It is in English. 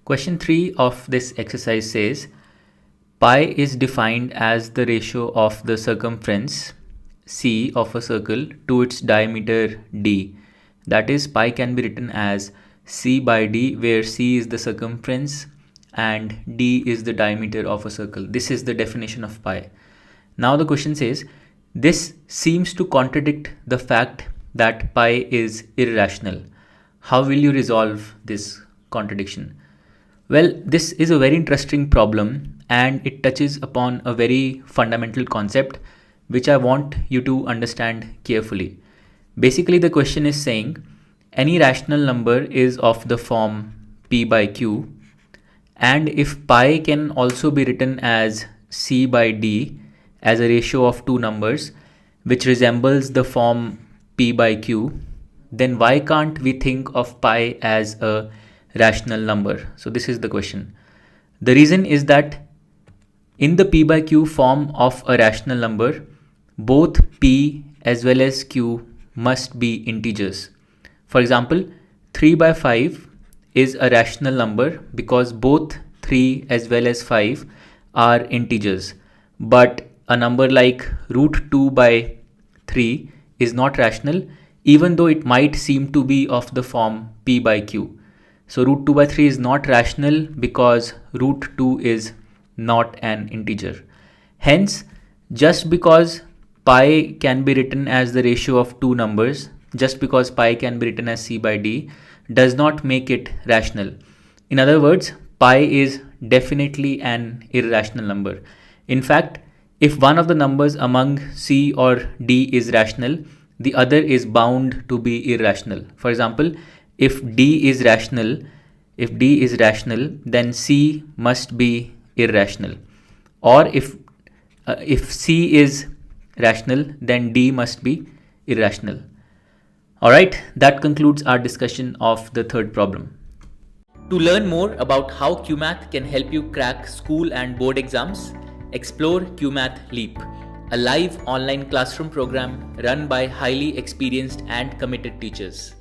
Question 3 of this exercise says pi is defined as the ratio of the circumference C of a circle to its diameter d. That is, pi can be written as C by d, where C is the circumference and d is the diameter of a circle. This is the definition of pi. Now the question says, this seems to contradict the fact that pi is irrational. How will you resolve this contradiction? Well, this is a very interesting problem and it touches upon a very fundamental concept which I want you to understand carefully. Basically, the question is saying any rational number is of the form p by q, and if pi can also be written as c by d as a ratio of two numbers which resembles the form p by q, then why can't we think of pi as a rational number? So this is the question. The reason is that in the p by q form of a rational number, both p as well as q must be integers. For example, 3 by 5 is a rational number because both 3 as well as 5 are integers. But a number like root 2 by 3 is not rational, even though it might seem to be of the form p by q. So root 2 by 3 is not rational because root 2 is not an integer. Hence, just because pi can be written as the ratio of two numbers, just because pi can be written as c by d, does not make it rational. In other words, pi is definitely an irrational number. In fact, if one of the numbers among c or d is rational, the other is bound to be irrational. For example, if d is rational, then c must be irrational. Or if c is rational, then d must be irrational. Alright, that concludes our discussion of the third problem. To learn more about how QMath can help you crack school and board exams, explore QMath Leap, a live online classroom program run by highly experienced and committed teachers.